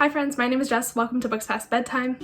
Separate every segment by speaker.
Speaker 1: Hi friends, my name is Jess. Welcome to Books Past Bedtime.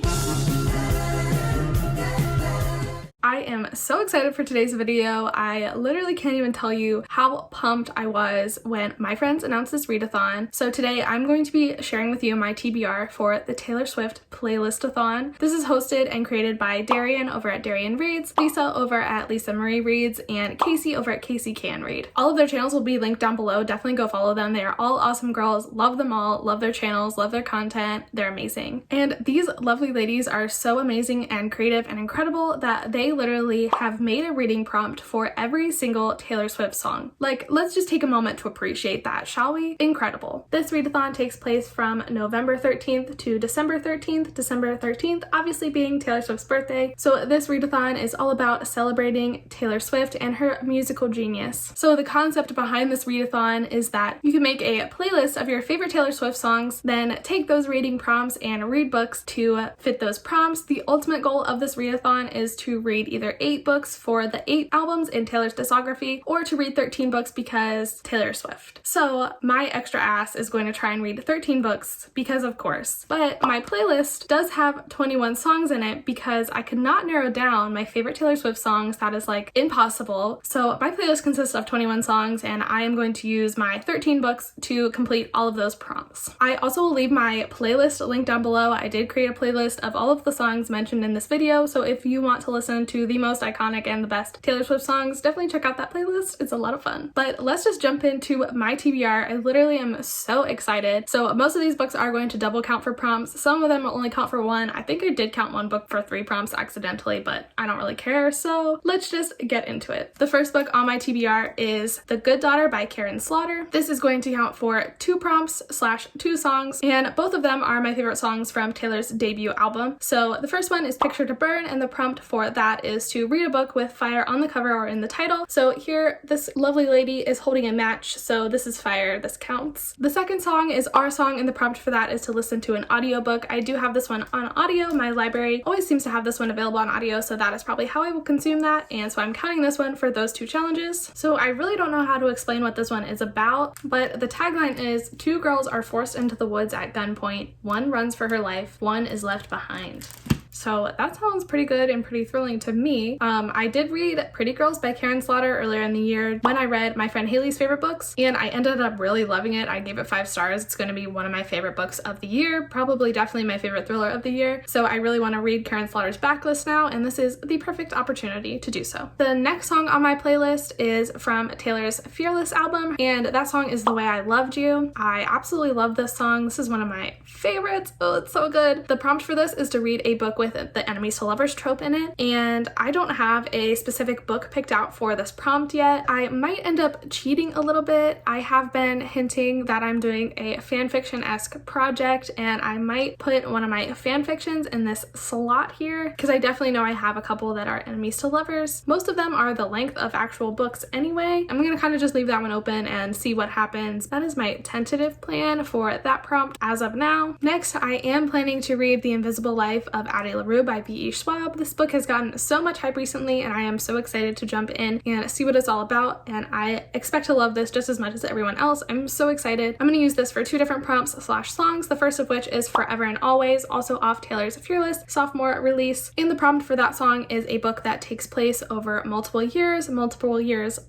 Speaker 1: I am so excited for today's video. I literally can't even tell you how pumped I was when my friends announced this readathon. So today I'm going to be sharing with you my TBR for the Taylor Swift Playlistathon. This is hosted and created by Darian over at Darian Reads, Lisa over at Lisa Marie Reads, and Casey over at Casey Can Read. All of their channels will be linked down below. Definitely go follow them. They are all awesome girls. Love them all. Love their channels. Love their content. They're amazing. And these lovely ladies are so amazing and creative and incredible that they literally have made a reading prompt for every single Taylor Swift song. Like, let's just take a moment to appreciate that, shall we? Incredible. This readathon takes place from November 13th to December 13th. December 13th obviously being Taylor Swift's birthday. So this readathon is all about celebrating Taylor Swift and her musical genius. So the concept behind this readathon is that you can make a playlist of your favorite Taylor Swift songs, then take those reading prompts and read books to fit those prompts. The ultimate goal of this readathon is to read either 8 books for the 8 albums in Taylor's discography, or to read 13 books because Taylor Swift. So my extra ass is going to try and read 13 books because of course. But my playlist does have 21 songs in it because I could not narrow down my favorite Taylor Swift songs. That is like impossible. So my playlist consists of 21 songs and I am going to use my 13 books to complete all of those prompts. I also will leave my playlist link down below. I did create a playlist of all of the songs mentioned in this video, so if you want to listen to the most iconic and the best Taylor Swift songs, definitely check out that playlist. It's a lot of fun. But let's just jump into my TBR. I literally am so excited. So most of these books are going to double count for prompts. Some of them will only count for 1. I think I did count one book for 3 prompts accidentally, but I don't really care. So let's just get into it. The first book on my TBR is The Good Daughter by Karen Slaughter. This is going to count for 2 prompts / 2 songs, and both of them are my favorite songs from Taylor's debut album. So the first one is Picture to Burn, and the prompt for that is to read a book with fire on the cover or in the title. So here this lovely lady is holding a match, so this is fire, this counts. The second song is Our Song, and the prompt for that is to listen to an audiobook. I do have this one on audio. My library always seems to have this one available on audio, so that is probably how I will consume that, and so I'm counting this one for those 2 challenges. So I really don't know how to explain what this one is about, but the tagline is 2 girls are forced into the woods at gunpoint. 1 runs for her life, 1 is left behind. So that sounds pretty good and pretty thrilling to me. I did read Pretty Girls by Karen Slaughter earlier in the year when I read my friend Haley's favorite books, and I ended up really loving it. I gave it 5 stars. It's going to be one of my favorite books of the year, probably definitely my favorite thriller of the year. So I really want to read Karen Slaughter's backlist now, and this is the perfect opportunity to do so. The next song on my playlist is from Taylor's Fearless album, and that song is The Way I Loved You. I absolutely love this song. This is one of my favorites. Oh, it's so good. The prompt for this is to read a book with the enemies to lovers trope in it, and I don't have a specific book picked out for this prompt yet. I might end up cheating a little bit. I have been hinting that I'm doing a fanfiction-esque project, and I might put one of my fanfictions in this slot here because I definitely know I have a couple that are enemies to lovers. Most of them are the length of actual books anyway. I'm gonna kind of just leave that one open and see what happens. That is my tentative plan for that prompt as of now. Next, I am planning to read The Invisible Life of Addie LaRue by V.E. Schwab. This book has gotten so much hype recently, and I am so excited to jump in and see what it's all about, and I expect to love this just as much as everyone else. I'm so excited. I'm going to use this for 2 different prompts / songs, the first of which is Forever and Always, also off Taylor's Fearless sophomore release, and the prompt for that song is a book that takes place over multiple years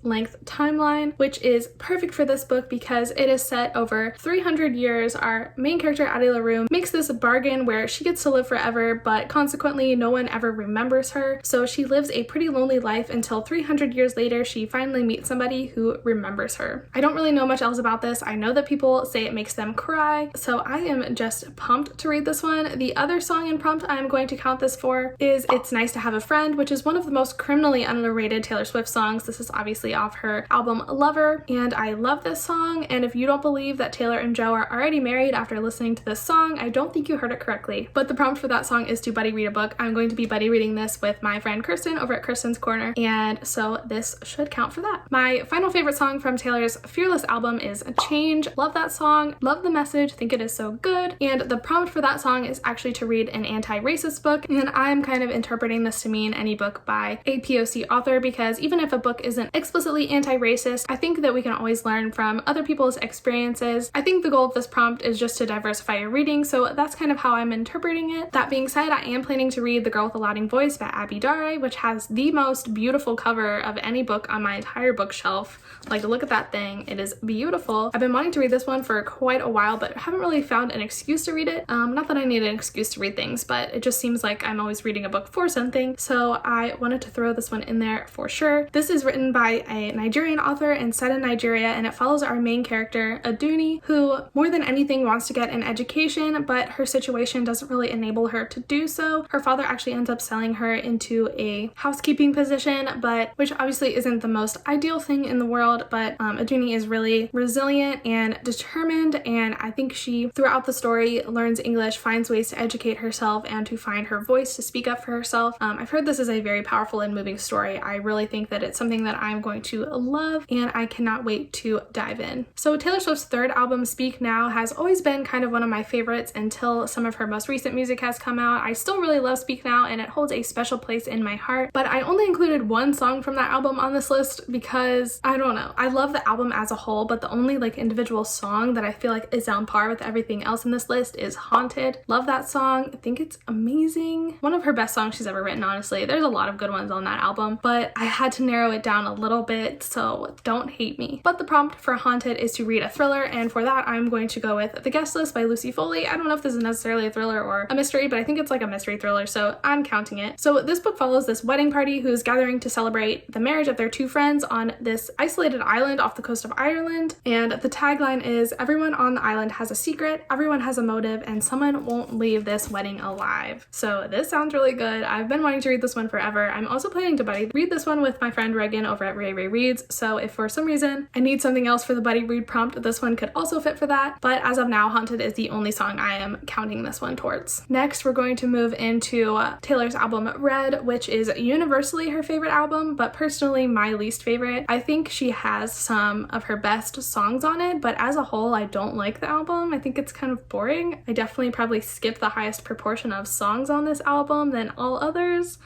Speaker 1: length timeline, which is perfect for this book because it is set over 300 years. Our main character, Addie LaRue, makes this bargain where she gets to live forever, but consequently no one ever remembers her, so she lives a pretty lonely life until 300 years later she finally meets somebody who remembers her. I don't really know much else about this. I know that people say it makes them cry, so I am just pumped to read this one. The other song and prompt I'm going to count this for is It's Nice to Have a Friend, which is one of the most criminally underrated Taylor Swift songs. This is obviously off her album Lover, and I love this song, and if you don't believe that Taylor and Joe are already married after listening to this song, I don't think you heard it correctly. But the prompt for that song is to buddy read a book, I'm going to be buddy reading this with my friend Kirsten over at Kirsten's Corner, and so this should count for that. My final favorite song from Taylor's Fearless album is Change. Love that song, love the message, think it is so good, and the prompt for that song is actually to read an anti-racist book, and I'm kind of interpreting this to mean any book by a POC author, because even if a book isn't explicitly anti-racist, I think that we can always learn from other people's experiences. I think the goal of this prompt is just to diversify your reading, so that's kind of how I'm interpreting it. That being said, I am planning to read The Girl with a Louding Voice by Abigail, which has the most beautiful cover of any book on my entire bookshelf. Like, look at that thing, it is beautiful. I've been wanting to read this one for quite a while, but haven't really found an excuse to read it. Not that I need an excuse to read things, but it just seems like I'm always reading a book for something, so I wanted to throw this one in there for sure. This is written by a Nigerian author and set in Nigeria, and it follows our main character, Aduni, who more than anything wants to get an education, but her situation doesn't really enable her to do so. Her father actually ends up selling her into a housekeeping position, but which obviously isn't the most ideal thing in the world, but Aduni is really resilient and determined, and I think she, throughout the story, learns English, finds ways to educate herself and to find her voice to speak up for herself. I've heard this is a very powerful and moving story. I really think that it's something that I'm going to love, and I cannot wait to dive in. So Taylor Swift's third album, Speak Now, has always been kind of one of my favorites until some of her most recent music has come out. I still really love Speak Now, and it holds a special place in my heart, but I only included one song from that album on this list because, I don't know, I love the album as a whole, but the only like individual song that I feel like is on par with everything else in this list is Haunted. Love that song. I think it's amazing. One of her best songs she's ever written, honestly. There's a lot of good ones on that album, but I had to narrow it down a little bit, so don't hate me. But the prompt for Haunted is to read a thriller, and for that I'm going to go with The Guest List by Lucy Foley. I don't know if this is necessarily a thriller or a mystery, but I think it's like a mystery thriller, so I'm counting it. So this book follows this wedding party who's gathering to celebrate the marriage of their two friends on this isolated island off the coast of Ireland, and the tagline is, everyone on the island has a secret, everyone has a motive, and someone won't leave this wedding alive. So this sounds really good. I've been wanting to read this one forever. I'm also planning to buddy read this one with my friend Reagan over at Ray Reads, so if for some reason I need something else for the buddy read prompt, this one could also fit for that, but as of now, Haunted is the only song I am counting this one towards. Next, we're going to move into Taylor's album Red, which is universally her favorite album, but personally my least favorite. I think she has some of her best songs on it, but as a whole, I don't like the album. I think it's kind of boring. I definitely probably skip the highest proportion of songs on this album than all others.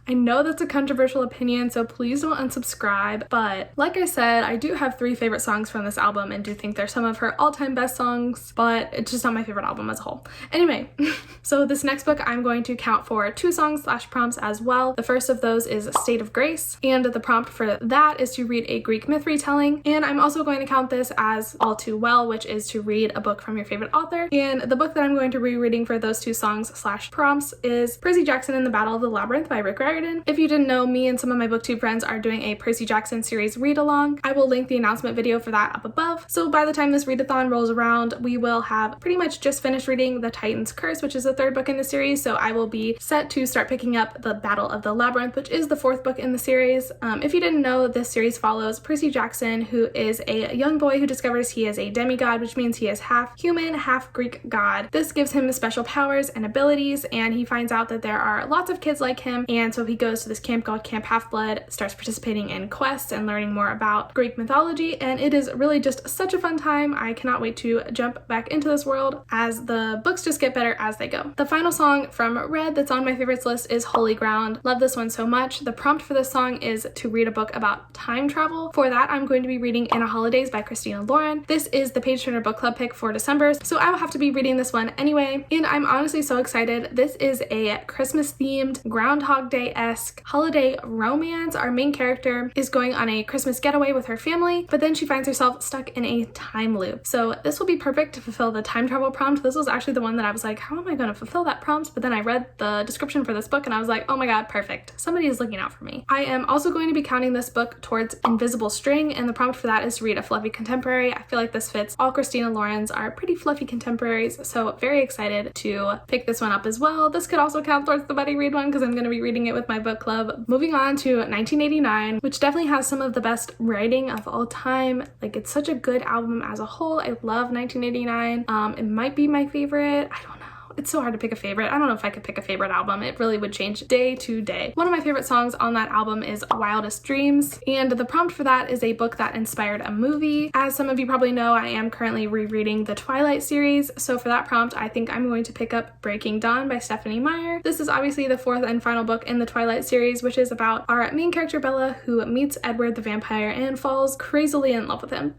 Speaker 1: I know that's a controversial opinion, so please don't unsubscribe, but like I said, I do have 3 favorite songs from this album and do think they're some of her all-time best songs, but it's just not my favorite album as a whole. Anyway, so this next book I'm going to count for 2 songs / prompts as well. The first of those is State of Grace, and the prompt for that is to read a Greek myth retelling, and I'm also going to count this as All Too Well, which is to read a book from your favorite author, and the book that I'm going to be reading for those 2 songs / prompts is Percy Jackson and the Battle of the Labyrinth by Rick Riordan. If you didn't know, me and some of my booktube friends are doing a Percy Jackson series read-along. I will link the announcement video for that up above. So by the time this readathon rolls around, we will have pretty much just finished reading The Titan's Curse, which is the 3rd book in the series, so I will be set to start picking up The Battle of the Labyrinth, which is the 4th book in the series. If you didn't know, this series follows Percy Jackson, who is a young boy who discovers he is a demigod, which means he is half human, half Greek god. This gives him special powers and abilities, and he finds out that there are lots of kids like him, and so he goes to this camp called Camp Half-Blood, starts participating in quests and learning more about Greek mythology, and it is really just such a fun time. I cannot wait to jump back into this world as the books just get better as they go. The final song from Red that's on my favorites list is Holy Ground. Love this one so much. The prompt for this song is to read a book about time travel. For that, I'm going to be reading In a Holidays by Christina Lauren. This is the Page Turner book club pick for December, so I will have to be reading this one anyway, and I'm honestly so excited. This is a Christmas-themed, Groundhog Day-esque holiday romance. Our main character is going on a Christmas getaway with her family, but then she finds herself stuck in a time loop. So this will be perfect to fulfill the time travel prompt. This was actually the one that I was like, how am I going to fulfill that prompt? But then I read the description for this book and I was like, oh my god, perfect. Somebody is looking out for me. I am also going to be counting this book towards Invisible String, and the prompt for that is to read a fluffy contemporary. I feel like this fits. All Christina Lauren's are pretty fluffy contemporaries, so very excited to pick this one up as well. This could also count towards the buddy read one because I'm going to be reading it with my book club. Moving on to 1989, which definitely has some of the best writing of all time. Like, it's such a good album as a whole. I love 1989. It might be my favorite. I don't know. it's so hard to pick a favorite. I don't know if I could pick a favorite album. It really would change day to day. One of my favorite songs on that album is Wildest Dreams, and the prompt for that is a book that inspired a movie. As some of you probably know, I am currently rereading the Twilight series, so for that prompt, I think I'm going to pick up Breaking Dawn by Stephenie Meyer. This is obviously the fourth and final book in the Twilight series, which is about our main character Bella, who meets Edward the vampire and falls crazily in love with him.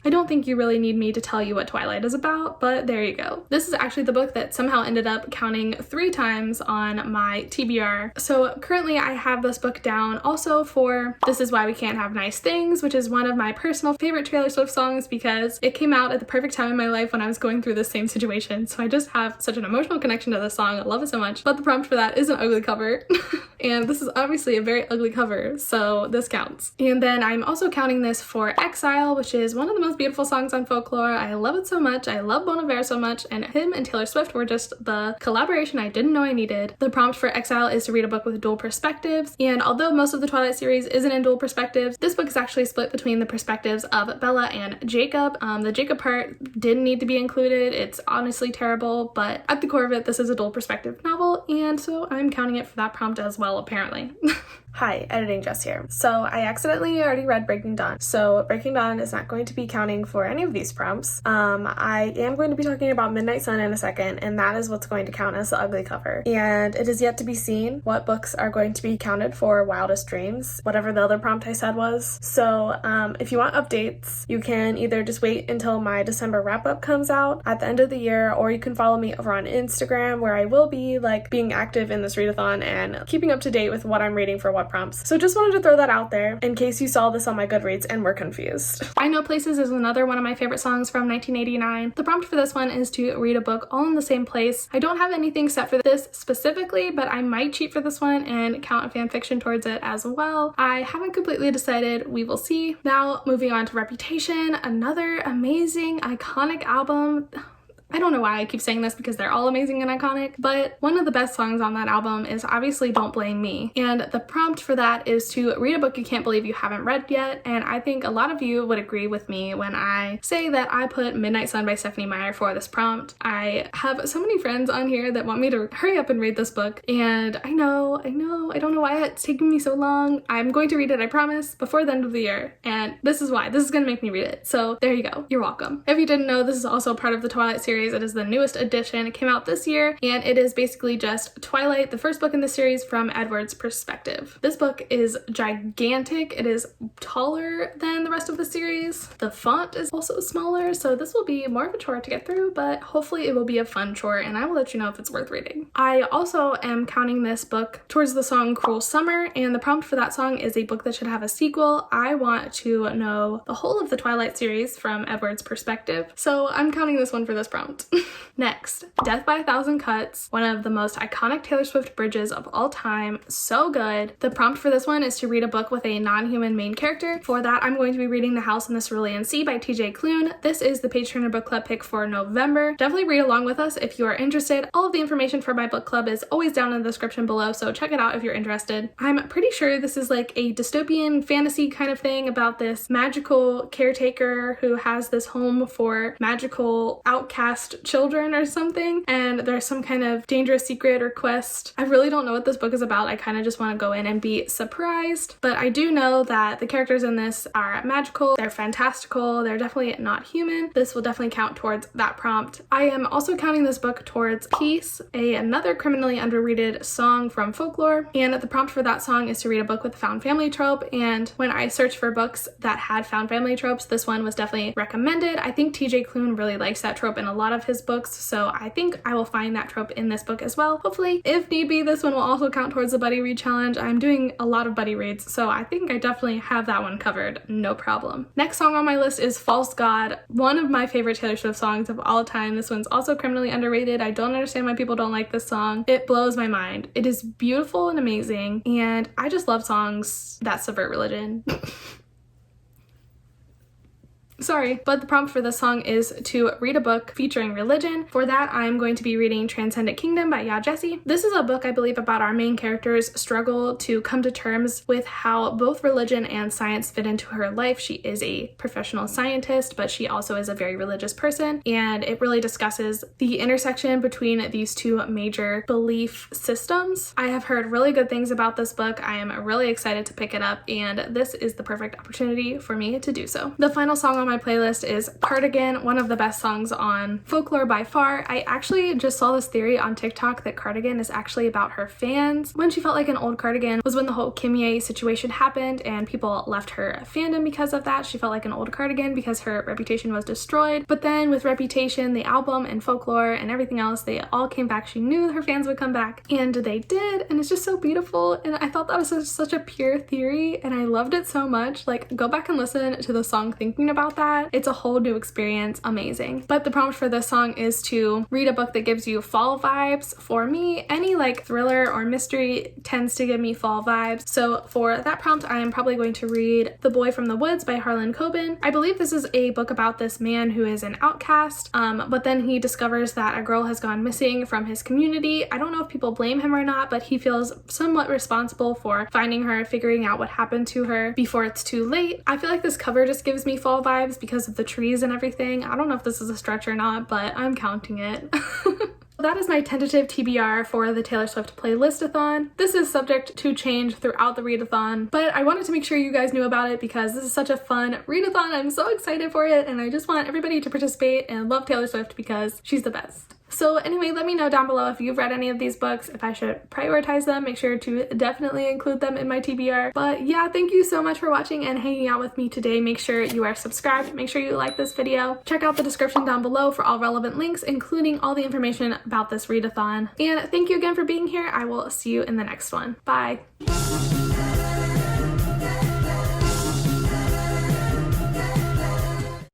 Speaker 1: I don't think you really need me to tell you what Twilight is about, but there you go. This is actually the book that somehow ended up counting 3 times on my TBR. So currently I have this book down also for This Is Why We Can't Have Nice Things, which is one of my personal favorite Taylor Swift songs because it came out at the perfect time in my life when I was going through the same situation. So I just have such an emotional connection to this song. I love it so much. But the prompt for that is an ugly cover. And this is obviously a very ugly cover, so this counts. And then I'm also counting this for Exile, which is one of the most beautiful songs on folklore. I love it so much. I love 𝗏𝗏 so much, and him and Taylor Swift were just the collaboration I didn't know I needed. The prompt for Exile is to read a book with dual perspectives, and although most of the Twilight series isn't in dual perspectives, this book is actually split between the perspectives of Bella and Jacob. The Jacob part didn't need to be included. It's honestly terrible, but at the core of it, this is a dual perspective novel, and so I'm counting it for that prompt as well, apparently. Hi, Editing Jess here. So I accidentally already read Breaking Dawn, so Breaking Dawn is not going to be counting for any of these prompts. I am going to be talking about Midnight Sun in a second, and that is what's going to count as the ugly cover. And it is yet to be seen what books are going to be counted for Wildest Dreams, whatever the other prompt I said was. So if you want updates, you can either just wait until my December wrap-up comes out at the end of the year, or you can follow me over on Instagram, where I will be like being active in this readathon and keeping up to date with what I'm reading for what prompts. So just wanted to throw that out there in case you saw this on my Goodreads and were confused. I Know Places is another one of my favorite songs from 1989. The prompt for this one is to read a book all in the same place. I don't have anything set for this specifically, but I might cheat for this one and count a fan fiction towards it as well. I haven't completely decided. We will see. Now moving on to Reputation, another amazing, iconic album. I don't know why I keep saying this because they're all amazing and iconic, but one of the best songs on that album is obviously Don't Blame Me. And the prompt for that is to read a book you can't believe you haven't read yet. And I think a lot of you would agree with me when I say that I put Midnight Sun by Stephenie Meyer for this prompt. I have so many friends on here that want me to hurry up and read this book. And I don't know why it's taking me so long. I'm going to read it, I promise, before the end of the year. And this is why. This is going to make me read it. So there you go. You're welcome. If you didn't know, this is also part of the Twilight series. It is the newest edition. It came out this year, and it is basically just Twilight, the first book in the series, from Edward's perspective. This book is gigantic. It is taller than the rest of the series. The font is also smaller, so this will be more of a chore to get through, but hopefully it will be a fun chore, and I will let you know if it's worth reading. I also am counting this book towards the song Cruel Summer, and the prompt for that song is a book that should have a sequel. I want to know the whole of the Twilight series from Edward's perspective, so I'm counting this one for this prompt. Next, Death by a Thousand Cuts, one of the most iconic Taylor Swift bridges of all time. So good. The prompt for this one is to read a book with a non-human main character. For that, I'm going to be reading The House in the Cerulean Sea by TJ Klune. This is the Page Turner book club pick for November. Definitely read along with us if you are interested. All of the information for my book club is always down in the description below, so check it out if you're interested. I'm pretty sure this is like a dystopian fantasy kind of thing about this magical caretaker who has this home for magical outcast children or something, and there's some kind of dangerous secret or quest. I really don't know what this book is about. I kind of just want to go in and be surprised, but I do know that the characters in this are magical, they're fantastical, they're definitely not human. This will definitely count towards that prompt. I am also counting this book towards Peace, another criminally underrated song from folklore, and the prompt for that song is to read a book with a found family trope, and when I searched for books that had found family tropes, this one was definitely recommended. I think TJ Klune really likes that trope in a lot of his books, so I think I will find that trope in this book as well. Hopefully, if need be, this one will also count towards the buddy read challenge. I'm doing a lot of buddy reads, so I think I definitely have that one covered, no problem. Next song on my list is False God, one of my favorite Taylor Swift songs of all time. This one's also criminally underrated. I don't understand why people don't like this song. It blows my mind. It is beautiful and amazing, and I just love songs that subvert religion. Sorry, but the prompt for this song is to read a book featuring religion. For that, I'm going to be reading Transcendent Kingdom by 𝗂𝗪𝗂. This is a book, I believe, about our main character's struggle to come to terms with how both religion and science fit into her life. She is a professional scientist, but she also is a very religious person, and it really discusses the intersection between these two major belief systems. I have heard really good things about this book. I am really excited to pick it up, and this is the perfect opportunity for me to do so. The final song on my playlist is Cardigan, one of the best songs on folklore by far. I actually just saw this theory on TikTok that Cardigan is actually about her fans. When she felt like an old cardigan was when the whole 𝗕𝗵𝗂𝗃 situation happened and people left her fandom because of that. She felt like an old cardigan because her reputation was destroyed. But then with Reputation, the album, and Folklore, and everything else, they all came back. She knew her fans would come back, and they did, and it's just so beautiful. And I thought that was such a pure theory, and I loved it so much. Like, go back and listen to the song thinking about that. It's a whole new experience. Amazing. But the prompt for this song is to read a book that gives you fall vibes. For me, any like thriller or mystery tends to give me fall vibes. So for that prompt, I am probably going to read The Boy from the Woods by Harlan Coben. I believe this is a book about this man who is an outcast, but then he discovers that a girl has gone missing from his community. I don't know if people blame him or not, but he feels somewhat responsible for finding her, figuring out what happened to her before it's too late. I feel like this cover just gives me fall vibes because of the trees and everything. I don't know if this is a stretch or not, but I'm counting it. That is my tentative TBR for the Taylor Swift playlistathon. This is subject to change throughout the readathon, but I wanted to make sure you guys knew about it because this is such a fun readathon. I'm so excited for it, and I just want everybody to participate and love Taylor Swift because she's the best. So anyway, let me know down below if you've read any of these books, if I should prioritize them. Make sure to definitely include them in my TBR. But yeah, thank you so much for watching and hanging out with me today. Make sure you are subscribed. Make sure you like this video. Check out the description down below for all relevant links, including all the information about this readathon. And thank you again for being here. I will see you in the next one. Bye.